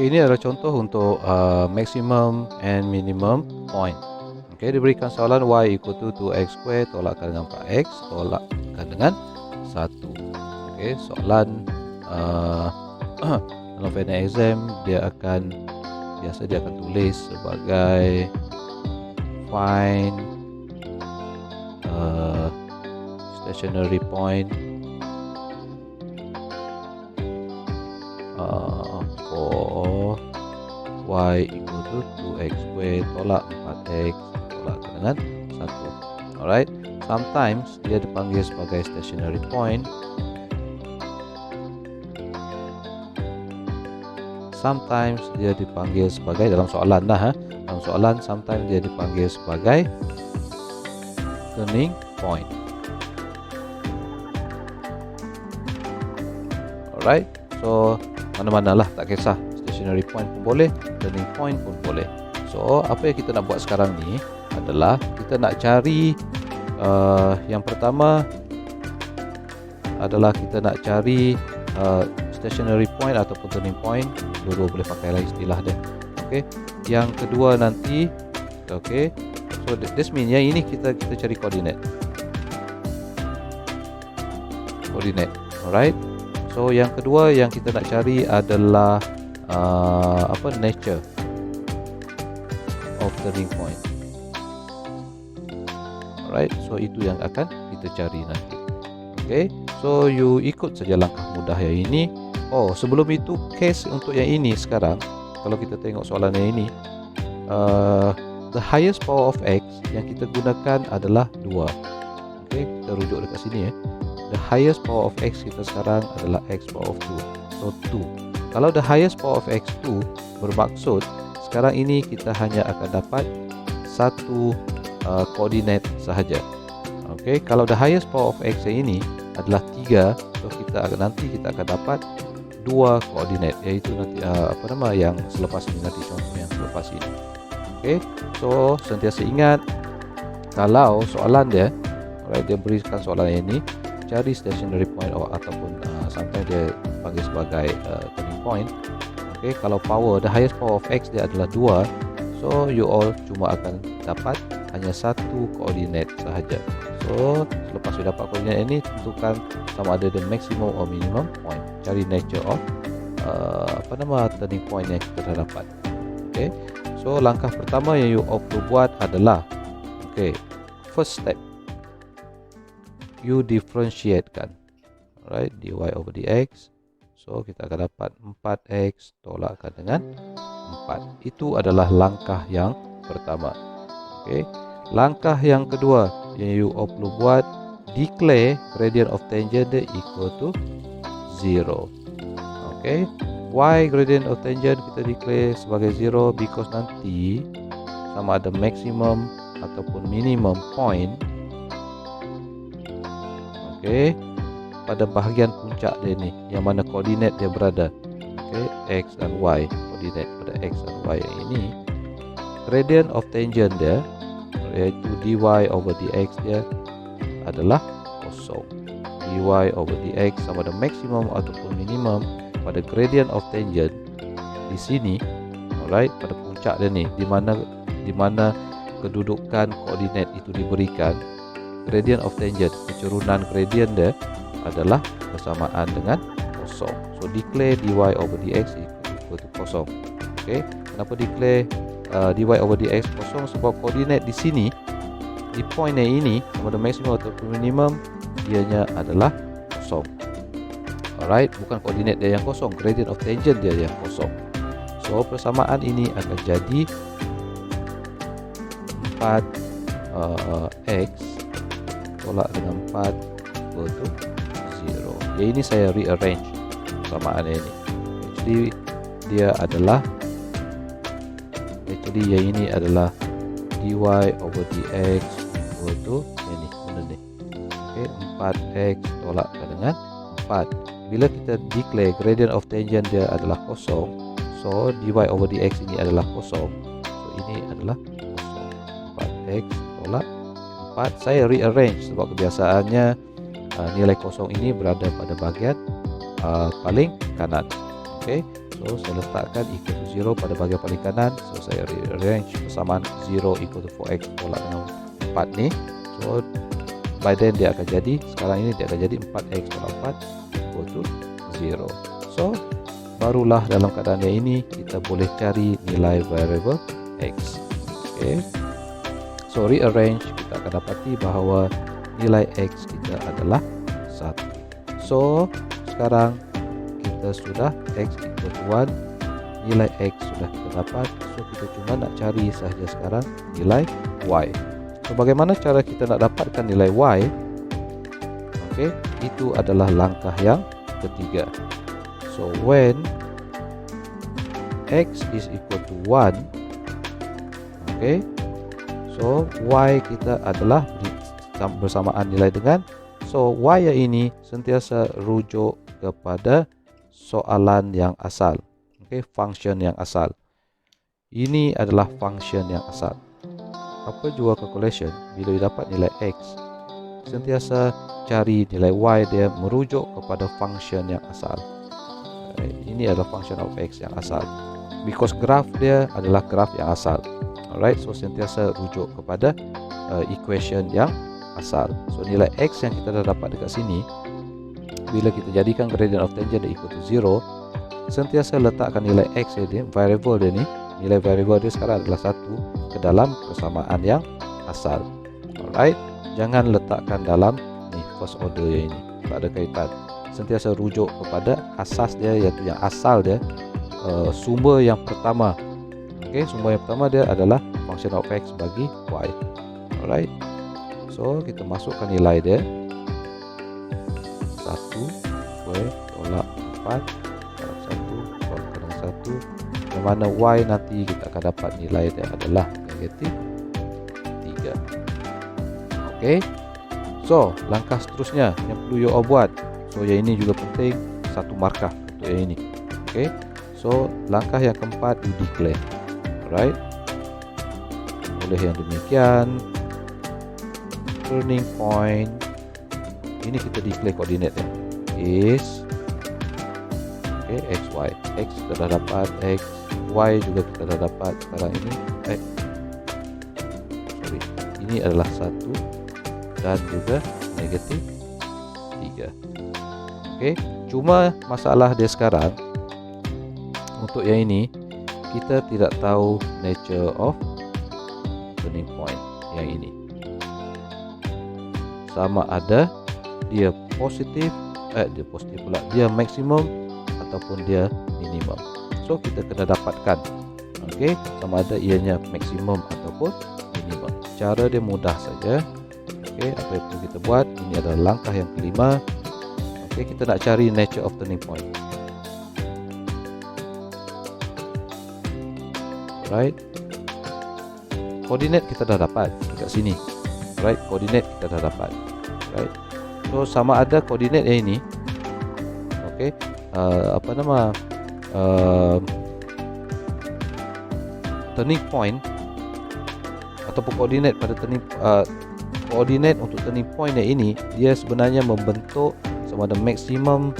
Okey, ini adalah contoh untuk maximum and minimum point. Okey, diberikan soalan y equal to 2x² tolakkan dengan 4x tolakkan dengan 1. Okey, soalan dalam final exam dia akan tulis sebagai find stationary point for y equal to 2x² tolak 4x tolakkan dengan 1. Alright, sometimes dia dipanggil sebagai stationary point, sometimes dia dipanggil sebagai, dalam soalan dalam soalan sometimes dia dipanggil sebagai turning point. Alright, so mana-manalah, tak kisah, stationary point pun boleh, turning point pun boleh. So apa yang kita nak buat sekarang ni adalah kita nak cari yang pertama adalah kita nak cari stationary point ataupun turning point. Dua-dua boleh pakai lah istilah dia. Okey, yang kedua nanti, okey, so this mean yang ini kita cari koordinat. Alright, so yang kedua yang kita nak cari adalah nature of turning point. Alright, so itu yang akan kita cari nanti. Okay, so you ikut saja langkah mudah yang ini. Oh, sebelum itu case untuk yang ini sekarang, kalau kita tengok soalan yang ini, the highest power of x yang kita gunakan adalah 2. Okay, kita rujuk dekat sini ya. The highest power of x kita sekarang adalah x power of 2. So 2. Kalau the highest power of x 2 bermaksud sekarang ini kita hanya akan dapat satu koordinat sahaja. Okay, kalau the highest power of x yang ini adalah 3, so kita akan dapat 2 koordinat, iaitu nanti yang selepas ini, nanti contoh yang selepas ini. Okay, so sentiasa ingat kalau soalan dia, alright, dia berikan soalan ini, cari stationary point ataupun sometimes dia panggil sebagai turning point. Okay, kalau power, the highest power of x dia adalah 2, so you all cuma akan dapat hanya satu koordinat sahaja. So selepas you dapat koordinat ini, tentukan sama ada the maximum or minimum point. Cari nature of turning point yang kita dah dapat. Okay, so langkah pertama yang you all perlu buat adalah, okay, first step, you differentiatekan, alright, dy over dx. So kita akan dapat 4x tolakkan dengan 4. Itu adalah langkah yang pertama. Okay, langkah yang kedua yang you all perlu buat, declare gradient of tangent equal to 0. Okay, why gradient of tangent kita declare sebagai 0? Because nanti sama ada maximum ataupun minimum point, okay, pada bahagian puncak dia ni, yang mana koordinat dia berada. Okay, x dan y, koordinat pada x dan y ini, gradient of tangent dia, iaitu dy over dx dia adalah kosong. Dy over dx sama ada maksimum ataupun minimum pada gradient of tangent di sini, alright, pada puncak dia ni, di mana kedudukan koordinat itu diberikan. Gradient of tangent, kecerunan gradient dia adalah bersamaan dengan kosong. So declare dy over dx equal to kosong. Okay, kenapa declare dy over dx kosong? Sebab koordinat di sini, di point yang ini, sama ada maksimum ataupun minimum, dianya adalah kosong. Alright, bukan koordinat dia yang kosong, gradient of tangent dia yang kosong. So persamaan ini akan jadi 4x tolak dengan 4 equal to 0. Yang ini saya rearrange persamaan ini. Actually yang ini adalah dy over dx equal to ini, benda ni. Okay, 4x tolakkan dengan 4. Bila kita declare gradient of tangent dia adalah kosong, so dy over dx ini adalah kosong. So ini adalah kosong. 4x tolak 4. Saya rearrange sebab kebiasaannya nilai kosong ini berada pada bahagian paling kanan. Okay, so So saya letakkan equal to 0 pada bahagian paling kanan. So saya rearrange persamaan 0 equal to 4x tolak dengan 4 ni. So by then dia akan jadi, sekarang ini dia akan jadi 4x tolak 4 equal to 0. So barulah dalam keadaan yang ini kita boleh cari nilai variable x. Okay. So rearrange, kita akan dapati bahawa nilai x kita adalah 1. So sekarang kita sudah x equal to 1, nilai x sudah kita dapat. So kita cuma nak cari sahaja sekarang nilai y. So bagaimana cara kita nak dapatkan nilai y? Okay, itu adalah langkah yang ketiga. So when x is equal to 1, okay, so y kita adalah bersamaan nilai dengan, so y yang ini sentiasa rujuk kepada soalan yang asal. Okay, function yang asal. Ini adalah function yang asal. Apa jua calculation, bila dapat nilai x, sentiasa cari nilai y dia merujuk kepada function yang asal. Ini adalah function of x yang asal. Because graph dia adalah graph yang asal. Alright, so sentiasa rujuk kepada equation yang asal. So nilai x yang kita dah dapat dekat sini, bila kita jadikan gradient of tangent equal to 0, sentiasa letakkan nilai x dia, variable dia ni, nilai variable dia sekarang adalah 1 ke dalam persamaan yang asal. Alright, jangan letakkan dalam ni first order yang ini, tak ada kaitan. Sentiasa rujuk kepada asas dia, iaitu yang asal dia, sumber yang pertama. Okay, sumber yang pertama dia adalah function of x bagi y. Alright, so kita masukkan nilai dia 1 tolak 4 tolak 1 tolak dengan 1, yang mana y nanti kita akan dapat nilai dia adalah negatif 3. Okay, so langkah seterusnya yang perlu you all buat, so yang ini juga penting, satu markah untuk yang ini. Okay, so langkah yang keempat, you declare. Alright, boleh yang demikian. Turning point ini kita declare koordinat dia is, okay, x, y. X kita dah dapat, x, y juga kita dah dapat. Sekarang ini ini adalah 1 dan juga negatif 3. Okay, cuma masalah dia sekarang, untuk yang ini kita tidak tahu nature of turning point yang ini, sama ada dia positif, dia maksimum ataupun dia minimum. So kita kena dapatkan, okay, sama ada ianya maksimum ataupun minimum. Cara dia mudah saja. Okay, apa yang perlu kita buat, ini adalah langkah yang kelima. Okay, kita nak cari nature of turning point. Right, koordinat kita dah dapat dekat sini. Right, koordinat kita dah dapat. Right, so sama ada koordinat yang ini, okay, turning point ataupun koordinat pada koordinat untuk turning point yang ini, dia sebenarnya membentuk sama ada maximum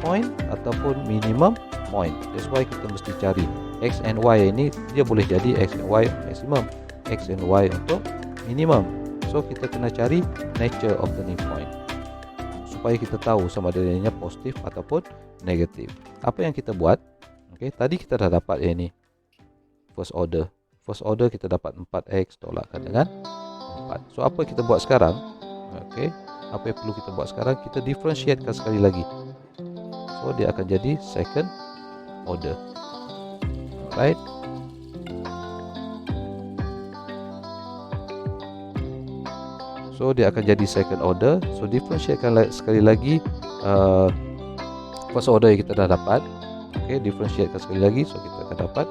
point ataupun minimum point. That's why kita mesti cari x and y ini, dia boleh jadi x and y maximum, x and y untuk minimum. So kita kena cari nature of turning point supaya kita tahu sama ada ianya positif ataupun negatif. Apa yang kita buat, okay, tadi kita dah dapat yang ini first order. First order kita dapat 4x tolakkan dengan 4. So apa kita buat sekarang, okay, apa yang perlu kita buat sekarang, kita differentiatekan sekali lagi. So dia akan jadi second order. Right, so dia akan jadi second order. So differentiatekan sekali lagi first order yang kita dah dapat. Okay, differentiatekan sekali lagi. So kita akan dapat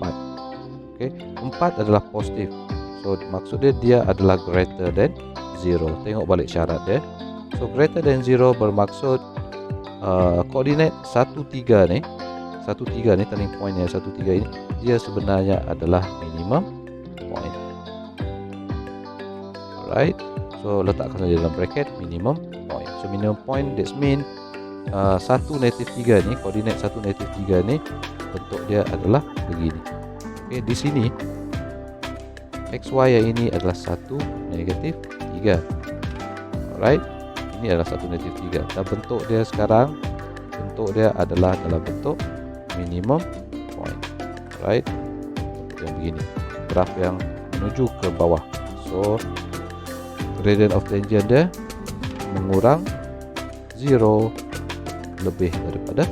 4. Okay, 4 adalah positif. So maksud dia adalah greater than 0. Tengok balik syarat dia. So greater than 0 bermaksud koordinat 1, 3 ni, 1, 3 ni, turning point yang 1, 3 ini, dia sebenarnya adalah minimum point. Alright, so letakkan saja dalam bracket minimum point. So minimum point, that means 1 negatif 3 ni, koordinat 1 negatif 3 ni bentuk dia adalah begini. Okey, di sini XY yang ini adalah 1 negatif 3. Alright, ini adalah 1 negatif 3. Dan bentuk dia sekarang, bentuk dia adalah dalam bentuk minimum point. Alright, bentuk yang begini, graf yang menuju ke bawah. So gradient of tangent dia mengurang 0 lebih daripada